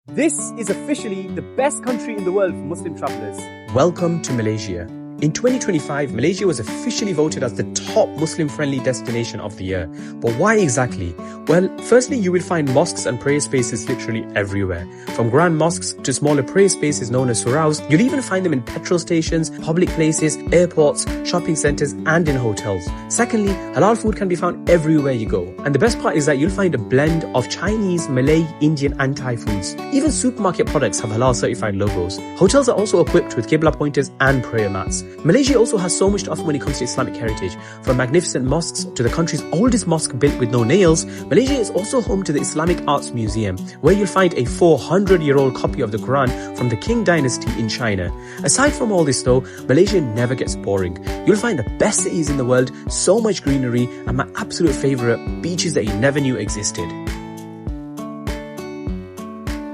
This is officially the best country in the world for Muslim travelers. Welcome to Malaysia. In 2025, Malaysia was officially voted as the top Muslim-friendly destination of the year. But why exactly? Well, firstly, you will find mosques and prayer spaces literally everywhere. From grand mosques to smaller prayer spaces known as suraus, you'll even find them in petrol stations, public places, airports, shopping centres and in hotels. Secondly, halal food can be found everywhere you go. And the best part is that you'll find a blend of Chinese, Malay, Indian and Thai foods. Even supermarket products have halal certified logos. Hotels are also equipped with Qibla pointers and prayer mats. Malaysia also has so much to offer when it comes to Islamic heritage. From magnificent mosques to the country's oldest mosque built with no nails, Malaysia is also home to the Islamic Arts Museum, where you'll find a 400-year-old copy of the Quran from the Qing dynasty in China. Aside from all this though, Malaysia never gets boring. You'll find the best cities in the world, so much greenery, and my absolute favourite, beaches that you never knew existed.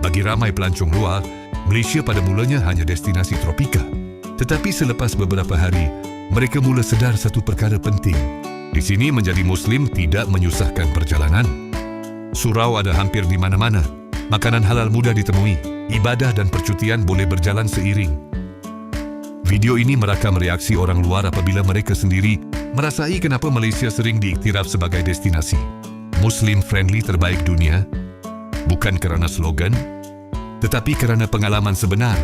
Bagi ramai pelancong luar, Malaysia pada mulanya hanya destinasi tropika. Tetapi selepas beberapa hari, mereka mula sedar satu perkara penting. Di sini menjadi Muslim tidak menyusahkan perjalanan. Surau ada hampir di mana-mana. Makanan halal mudah ditemui. Ibadah dan percutian boleh berjalan seiring. Video ini merakam reaksi orang luar apabila mereka sendiri merasai kenapa Malaysia sering diiktiraf sebagai destinasi Muslim-friendly terbaik dunia. Bukan kerana slogan, tetapi kerana pengalaman sebenar.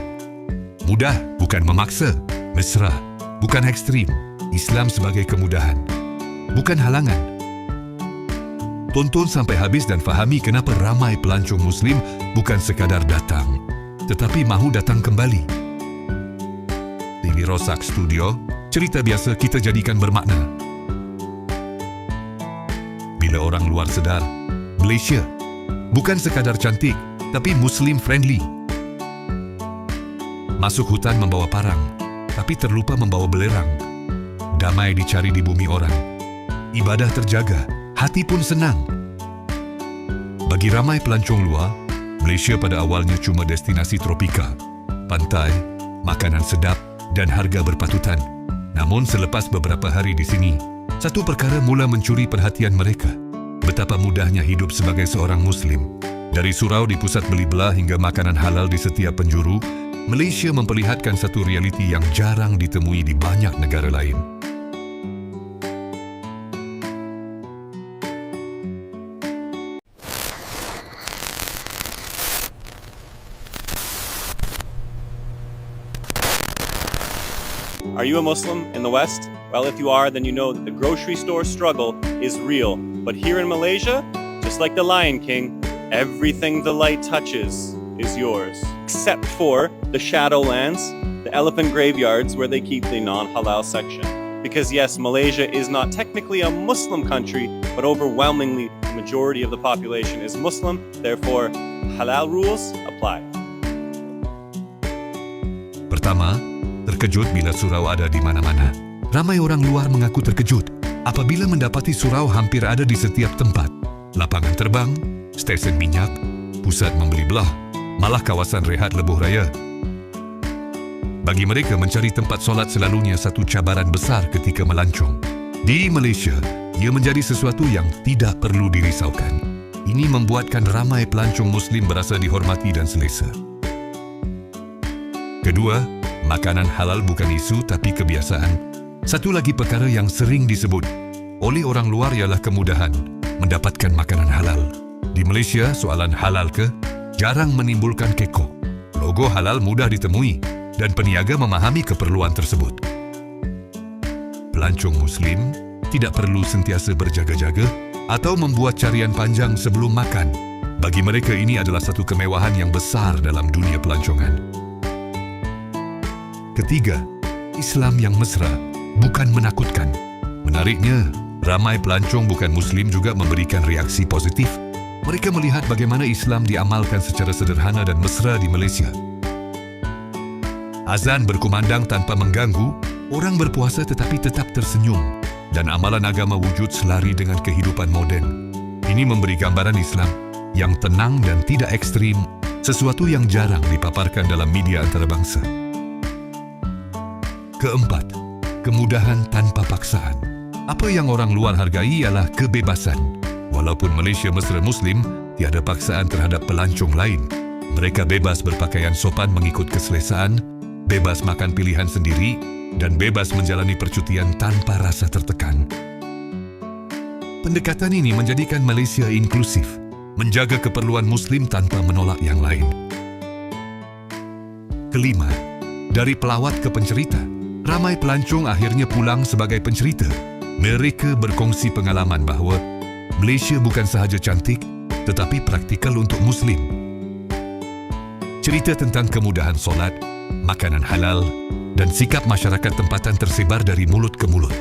Mudah bukan memaksa, mesra bukan ekstrim, Islam sebagai kemudahan, bukan halangan. Tonton sampai habis dan fahami kenapa ramai pelancong Muslim bukan sekadar datang, tetapi mahu datang kembali. Daily Rosak Studio, cerita biasa kita jadikan bermakna. Bila orang luar sedar, Malaysia bukan sekadar cantik, tapi Muslim friendly. Masuk hutan membawa parang, tapi terlupa membawa belerang. Damai dicari di bumi orang. Ibadah terjaga, hati pun senang. Bagi ramai pelancong luar, Malaysia pada awalnya cuma destinasi tropika, pantai, makanan sedap dan harga berpatutan. Namun selepas beberapa hari di sini, satu perkara mula mencuri perhatian mereka. Betapa mudahnya hidup sebagai seorang Muslim. Dari surau di pusat beli belah hingga makanan halal di setiap penjuru, Malaysia memperlihatkan satu realiti yang jarang ditemui di banyak negara lain. Are you a Muslim in the West? Well, if you are, then you know that the grocery store struggle is real. But here in Malaysia, just like the Lion King, everything the light touches is yours. Except for the Shadowlands, the elephant graveyards where they keep the non-halal section. Because yes, Malaysia is not technically a Muslim country, but overwhelmingly the majority of the population is Muslim, therefore halal rules apply. Pertama, terkejut bila surau ada di mana-mana. Ramai orang luar mengaku terkejut apabila mendapati surau hampir ada di setiap tempat. Lapangan terbang, stesen minyak, pusat membeli belah, malah kawasan rehat lebuh raya. Bagi mereka, mencari tempat solat selalunya satu cabaran besar ketika melancong. Di Malaysia, ia menjadi sesuatu yang tidak perlu dirisaukan. Ini membuatkan ramai pelancong Muslim berasa dihormati dan selesa. Kedua, makanan halal bukan isu tapi kebiasaan. Satu lagi perkara yang sering disebut oleh orang luar ialah kemudahan mendapatkan makanan halal. Di Malaysia, soalan halal ke jarang menimbulkan kekok. Logo halal mudah ditemui dan peniaga memahami keperluan tersebut. Pelancong Muslim tidak perlu sentiasa berjaga-jaga atau membuat carian panjang sebelum makan. Bagi mereka ini adalah satu kemewahan yang besar dalam dunia pelancongan. Ketiga, Islam yang mesra, bukan menakutkan. Menariknya, ramai pelancong bukan Muslim juga memberikan reaksi positif. Mereka melihat bagaimana Islam diamalkan secara sederhana dan mesra di Malaysia. Azan berkumandang tanpa mengganggu, orang berpuasa tetapi tetap tersenyum, dan amalan agama wujud selari dengan kehidupan moden. Ini memberi gambaran Islam yang tenang dan tidak ekstrim, sesuatu yang jarang dipaparkan dalam media antarabangsa. Keempat, kemudahan tanpa paksaan. Apa yang orang luar hargai ialah kebebasan. Walaupun Malaysia mesra Muslim, tiada paksaan terhadap pelancong lain. Mereka bebas berpakaian sopan mengikut keselesaan, bebas makan pilihan sendiri, dan bebas menjalani percutian tanpa rasa tertekan. Pendekatan ini menjadikan Malaysia inklusif, menjaga keperluan Muslim tanpa menolak yang lain. Kelima, dari pelawat ke pencerita, ramai pelancong akhirnya pulang sebagai pencerita. Mereka berkongsi pengalaman bahawa Malaysia bukan sahaja cantik, tetapi praktikal untuk Muslim. Cerita tentang kemudahan solat, makanan halal, dan sikap masyarakat tempatan tersebar dari mulut ke mulut.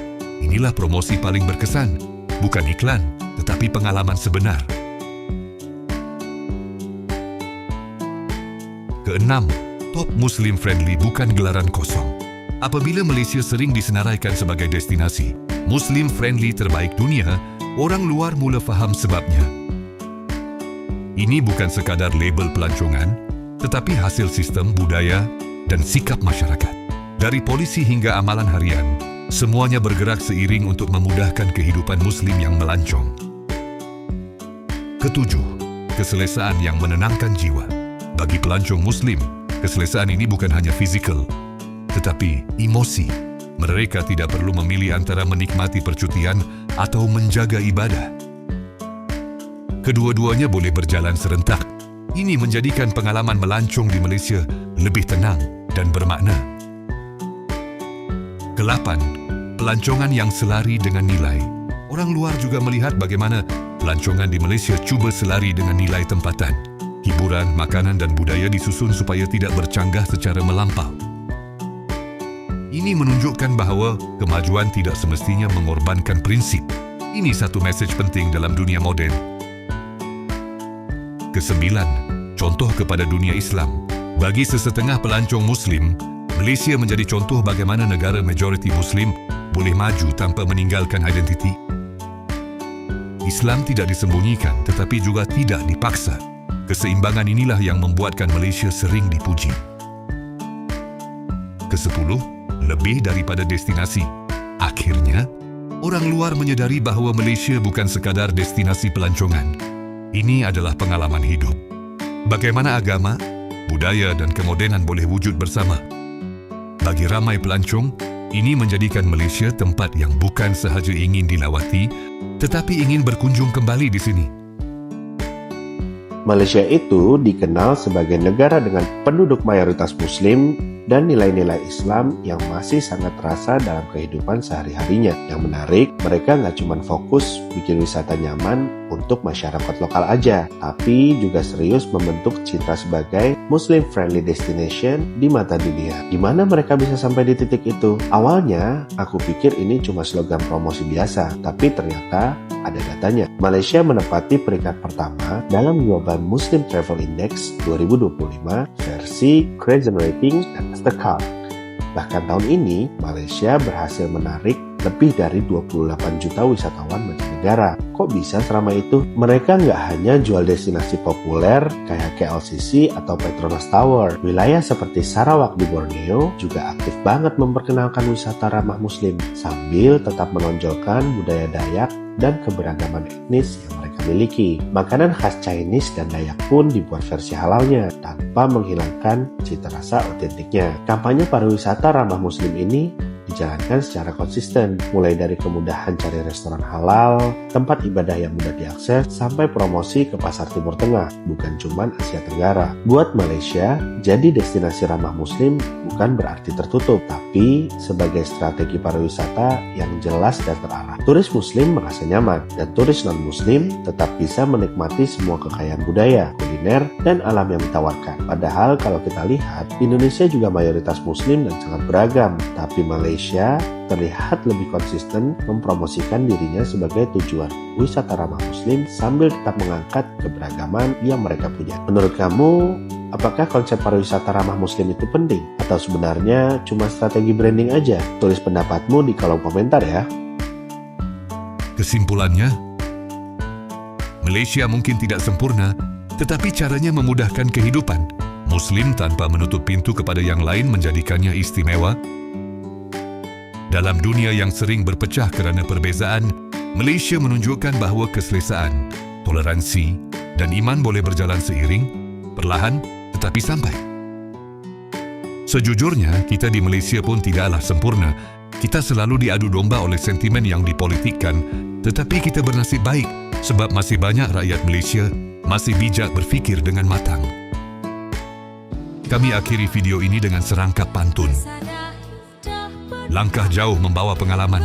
Inilah promosi paling berkesan, bukan iklan, tetapi pengalaman sebenar. Keenam, top Muslim friendly bukan gelaran kosong. Apabila Malaysia sering disenaraikan sebagai destinasi Muslim friendly terbaik dunia, orang luar mula faham sebabnya. Ini bukan sekadar label pelancongan, tetapi hasil sistem budaya dan sikap masyarakat. Dari polisi hingga amalan harian, semuanya bergerak seiring untuk memudahkan kehidupan Muslim yang melancong. Ketujuh, keselesaan yang menenangkan jiwa. Bagi pelancong Muslim, keselesaan ini bukan hanya fizikal, tetapi emosi. Mereka tidak perlu memilih antara menikmati percutian atau menjaga ibadah. Kedua-duanya boleh berjalan serentak. Ini menjadikan pengalaman melancong di Malaysia lebih tenang dan bermakna. Kelapan, pelancongan yang selari dengan nilai. Orang luar juga melihat bagaimana pelancongan di Malaysia cuba selari dengan nilai tempatan. Hiburan, makanan dan budaya disusun supaya tidak bercanggah secara melampau. Ini menunjukkan bahawa kemajuan tidak semestinya mengorbankan prinsip. Ini satu mesej penting dalam dunia moden. Kesembilan, contoh kepada dunia Islam. Bagi sesetengah pelancong Muslim, Malaysia menjadi contoh bagaimana negara majoriti Muslim boleh maju tanpa meninggalkan identiti. Islam tidak disembunyikan tetapi juga tidak dipaksa. Keseimbangan inilah yang membuatkan Malaysia sering dipuji. Kesepuluh, lebih daripada destinasi. Akhirnya, orang luar menyadari bahawa Malaysia bukan sekadar destinasi pelancongan. Ini adalah pengalaman hidup. Bagaimana agama, budaya dan kemodenan boleh wujud bersama. Bagi ramai pelancong, ini menjadikan Malaysia tempat yang bukan sahaja ingin dilawati, tetapi ingin berkunjung kembali di sini. Malaysia itu dikenal sebagai negara dengan penduduk mayoritas Muslim dan nilai-nilai Islam yang masih sangat terasa dalam kehidupan sehari-harinya. Yang menarik, mereka nggak cuma fokus bikin wisata nyaman untuk masyarakat lokal aja, tapi juga serius membentuk citra sebagai Muslim-friendly destination di mata dunia. Gimana mereka bisa sampai di titik itu? Awalnya, aku pikir ini cuma slogan promosi biasa, tapi ternyata ada datanya. Malaysia menempati peringkat pertama dalam Global Muslim Travel Index 2025 versi Crescent Rating dan Mastercard. Bahkan tahun ini, Malaysia berhasil menarik lebih dari 28 juta wisatawan mancanegara. Kok bisa seramai itu? Mereka nggak hanya jual destinasi populer kayak KLCC atau Petronas Tower. Wilayah seperti Sarawak di Borneo juga aktif banget memperkenalkan wisata ramah Muslim sambil tetap menonjolkan budaya Dayak dan keberagaman etnis yang mereka miliki. Makanan khas Chinese dan Dayak pun dibuat versi halalnya tanpa menghilangkan cita rasa otentiknya. Kampanye pariwisata ramah Muslim ini dijalankan secara konsisten, mulai dari kemudahan cari restoran halal, tempat ibadah yang mudah diakses, sampai promosi ke pasar Timur Tengah, bukan cuma Asia Tenggara. Buat Malaysia, jadi destinasi ramah Muslim bukan berarti tertutup, tapi sebagai strategi pariwisata yang jelas dan terarah. Turis Muslim merasa nyaman, dan turis non-Muslim tetap bisa menikmati semua kekayaan budaya, kuliner, dan alam yang ditawarkan. Padahal kalau kita lihat, Indonesia juga mayoritas Muslim dan sangat beragam, tapi Malaysia terlihat lebih konsisten mempromosikan dirinya sebagai tujuan wisata ramah Muslim sambil tetap mengangkat keberagaman yang mereka punya. Menurut kamu, apakah konsep pariwisata ramah Muslim itu penting? Atau sebenarnya cuma strategi branding aja? Tulis pendapatmu di kolom komentar ya. Kesimpulannya, Malaysia mungkin tidak sempurna, tetapi caranya memudahkan kehidupan Muslim tanpa menutup pintu kepada yang lain menjadikannya istimewa. Dalam dunia yang sering berpecah kerana perbezaan, Malaysia menunjukkan bahawa keselesaan, toleransi dan iman boleh berjalan seiring, perlahan tetapi sampai. Sejujurnya, kita di Malaysia pun tidaklah sempurna. Kita selalu diadu domba oleh sentimen yang dipolitikkan, tetapi kita bernasib baik sebab masih banyak rakyat Malaysia masih bijak berfikir dengan matang. Kami akhiri video ini dengan serangkap pantun. Langkah jauh membawa pengalaman,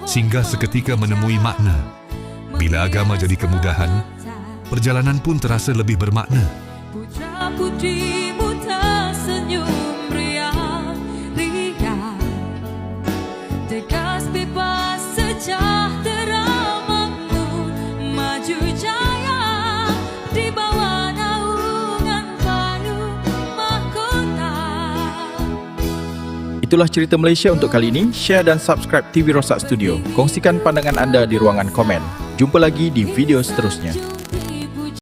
singgah seketika menemui makna. Bila agama jadi kemudahan, perjalanan pun terasa lebih bermakna. Putra-putrimu tersenyum riang, tegas bebas sejahtera makmur, maju jaya di bawah naungan penuh mahkota. Itulah cerita Malaysia untuk kali ini. Share dan subscribe TV Rosak Studio. Kongsikan pandangan anda di ruangan komen. Jumpa lagi di video seterusnya.